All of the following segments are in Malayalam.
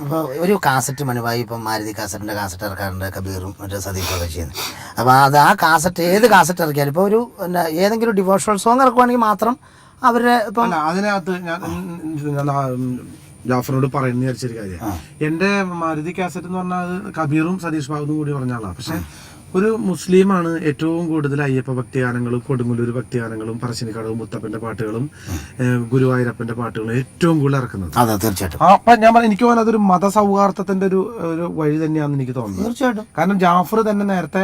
അപ്പോൾ ഒരു കാസറ്റ് മണിവായി ഇപ്പം മാരുതി കാസറ്റിൻ്റെ കാസറ്റ് ഇറക്കാറുണ്ട്, കബീറും മറ്റേ സദീഖൊക്കെ ചെയ്യുന്നത്. അപ്പോൾ ആ കാസറ്റ് ഏത് കാസറ്റ് ഇറക്കിയാലും ഇപ്പോൾ ഒരു ഏതെങ്കിലും ഡിവോഷണൽ സോങ് ഇറക്കുവാണെങ്കിൽ മാത്രം അവരുടെ ഇപ്പം അതിനകത്ത് ഞാൻ ജാഫറിനോട് പറയുന്ന വിചാരിച്ചൊരു കാര്യം, എൻ്റെ മാരുതി കാസറ്റ് എന്ന് പറഞ്ഞാൽ അത് കബീറും സതീഷ് ബാബും കൂടി പറഞ്ഞ ആളാണ്. പക്ഷെ ഒരു മുസ്ലിമാണ് ഏറ്റവും കൂടുതൽ അയ്യപ്പ ഭക്തിഗാനങ്ങളും കൊടുങ്ങല്ലൂർ ഭക്തിഗാനങ്ങളും പറശ്ശിനിക്കടവും മുത്തപ്പന്റെ പാട്ടുകളും ഗുരുവായൂരപ്പന്റെ പാട്ടുകളും ഏറ്റവും കൂടുതൽ ഇറക്കുന്നത്. അതെ, തീർച്ചയായിട്ടും. അപ്പൊ ഞാൻ എനിക്ക് തോന്നുന്നത് അതൊരു മതസൗഹാർദ്ദത്തിന്റെ ഒരു വഴി തന്നെയാണെന്ന് എനിക്ക് തോന്നുന്നു. തീർച്ചയായിട്ടും. കാരണം ജാഫർ തന്നെ നേരത്തെ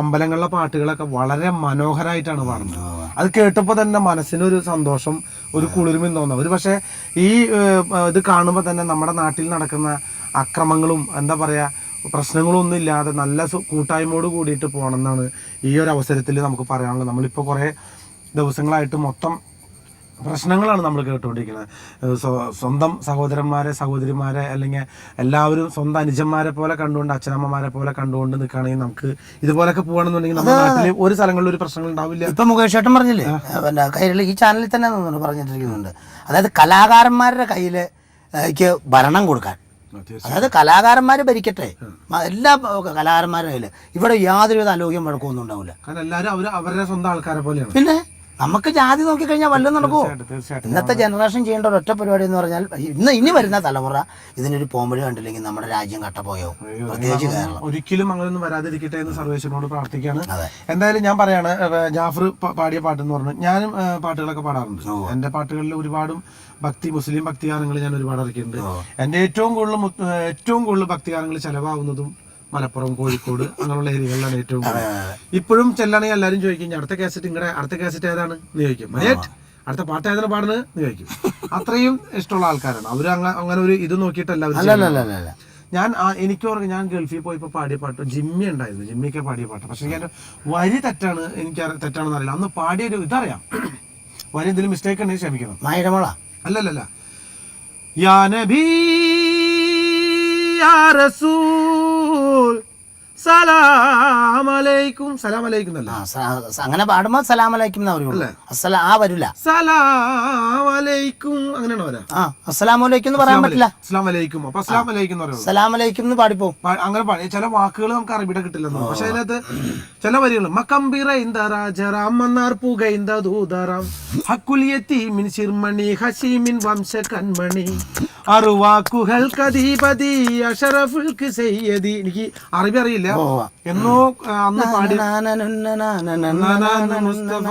അമ്പലങ്ങളിലെ പാട്ടുകളൊക്കെ വളരെ മനോഹരമായിട്ടാണ് പാടുന്നത്. അത് കേട്ടപ്പോൾ തന്നെ മനസ്സിനൊരു സന്തോഷം, ഒരു കുളിർമയും തോന്നുന്നത്. ഒരു പക്ഷേ ഈ ഇത് കാണുമ്പോൾ തന്നെ നമ്മുടെ നാട്ടിൽ നടക്കുന്ന അക്രമങ്ങളും എന്താ പറയാ പ്രശ്നങ്ങളൊന്നും ഇല്ലാതെ നല്ല കൂട്ടായ്മയോട് കൂടിയിട്ട് പോകണം എന്നാണ് ഈ ഒരു അവസരത്തിൽ നമുക്ക് പറയാനുള്ളത്. നമ്മളിപ്പോൾ കുറേ ദിവസങ്ങളായിട്ട് മൊത്തം പ്രശ്നങ്ങളാണ് നമ്മൾ കേട്ടുകൊണ്ടിരിക്കുന്നത്. സ്വന്തം സഹോദരന്മാരെ അല്ലെങ്കിൽ എല്ലാവരും സ്വന്തം അനുജന്മാരെ പോലെ കണ്ടുകൊണ്ട്, അച്ഛനമ്മമാരെ പോലെ കണ്ടുകൊണ്ട് നിൽക്കുകയാണെങ്കിൽ നമുക്ക് ഇതുപോലൊക്കെ പോകണമെന്നുണ്ടെങ്കിൽ നമ്മുടെ നാട്ടിൽ ഒരു സ്ഥലങ്ങളിൽ ഒരു പ്രശ്നങ്ങൾ ഉണ്ടാവില്ല. ഇപ്പം മുകേഷ് ചേട്ടൻ പറഞ്ഞില്ലേ, പിന്നെ കയ്യിൽ ഈ ചാനലിൽ തന്നെ പറഞ്ഞിട്ടിരിക്കുന്നുണ്ട്, അതായത് കലാകാരന്മാരുടെ കയ്യിലേക്ക് ഭരണം കൊടുക്കാൻ. അതായത് കലാകാരന്മാർ ഭരിക്കട്ടെ, എല്ലാ കലാകാരന്മാരുടെ കയ്യിൽ ഇവിടെ യാതൊരുവിധ ആലോക്യം വഴക്കമൊന്നും ഉണ്ടാവില്ല. കാരണം എല്ലാവരും അവരുടെ സ്വന്തം ആൾക്കാരെ പോലെയാണ്. പിന്നെ നമുക്ക് ജാതി നോക്കിക്കഴിഞ്ഞാൽ വല്ലതും നടക്കുമോ? ഇന്നത്തെ ജനറേഷൻ ചെയ്യേണ്ട ഒരു ഒറ്റ പരിപാടി എന്ന് പറഞ്ഞാൽ ഇനി വരുന്ന തലമുറ ഇതിനൊരു പോംവഴി കണ്ടില്ലെങ്കിൽ നമ്മുടെ രാജ്യം കട്ടപ്പോയാവും, പ്രത്യേകിച്ച് കേരളം. ഒരിക്കലും അങ്ങനെയൊന്നും വരാതിരിക്കട്ടെ എന്ന് സർവേശ്വരനോട് പ്രാർത്ഥിക്കുകയാണ്. എന്തായാലും ഞാൻ പറയാണ്, ജാഫർ പാടിയ പാട്ടെന്ന് പറഞ്ഞു, ഞാനും പാട്ടുകളൊക്കെ പാടാറുണ്ട്. എൻ്റെ പാട്ടുകളിൽ ഒരുപാടും മുസ്ലിം ഭക്തിഗാനങ്ങൾ ഞാൻ ഒരുപാട് ഇറക്കിയിട്ടുണ്ട്. എൻ്റെ ഏറ്റവും കൂടുതൽ ഭക്തിഗാനങ്ങൾ ചെലവാകുന്നതും മലപ്പുറം, കോഴിക്കോട് അങ്ങനെയുള്ള ഏരിയകളിലാണ് ഏറ്റവും കൂടുതൽ. ഇപ്പോഴും ചെല്ലാണെങ്കിൽ എല്ലാവരും ചോദിക്കും, അടുത്ത കാസറ്റ് ഏതാണ് എന്ന് ചോദിക്കും. അടുത്ത പാട്ട് ഏതാണ് പാടുന്നത് എന്ന് ചോദിക്കും. അത്രയും ഇഷ്ടമുള്ള ആൾക്കാരാണ് അവർ. അങ്ങനെ ഒരു ഇത് നോക്കിയിട്ടല്ല അവർ. എനിക്ക് ഓർമ്മ, ഞാൻ ഗൾഫിൽ പോയപ്പോൾ പാടിയ പാട്ട് ജിമ്മി ഉണ്ടായിരുന്നു, ജിമ്മിയൊക്കെ പാടിയ പാട്ട്. പക്ഷെ എൻ്റെ വരി തെറ്റാണെന്ന് അറിയില്ല. അന്ന് പാടിയൊരു ഇതറിയാം, വരി എന്തെങ്കിലും മിസ്റ്റേക്ക് ഉണ്ടെങ്കിൽ ക്ഷമിക്കണം. മായിരമോള അല്ലല്ല, യാ നബി യാ റസൂൽ സലാം അലൈക്കും. സലാം അലൈക്കും അല്ല, അങ്ങനെ പാടുമ്പോ സലാം അലൈക്കും വരില്ല, സലാം അലൈക്കും അങ്ങനെയാണോ വരാ? അസ്സലാമു അലൈക്കും എന്ന് പറയാൻ പറ്റില്ല, അസ്സലാം അലൈക്കും. അപ്പൊ അസ്സലാം അലൈക്കും എന്ന് പറയുന്നത് സലാം അലൈക്കും എന്ന് പാടിപ്പോ. അങ്ങനെ പാടി ചില വാക്കുകൾ നമുക്ക് അറബിയുടെ കിട്ടില്ലെന്നോ. പക്ഷെ അതിനകത്ത് ചില വരികൾ മക്കംബിറൈന്ദറാജറാം പുകൈന്ദൂതറാം ഹക്കുലിയത്തീമിൻ ശിർമണി ഹസീമിൻ വംശ കൺമണി അറുവാക്കുകൾ കദീപതി അഷറഫുൽ സയ്യദി. എനിക്ക് അറബി അറിയില്ല, എന്നോ അന്ന് പാടി മുസ്തഫ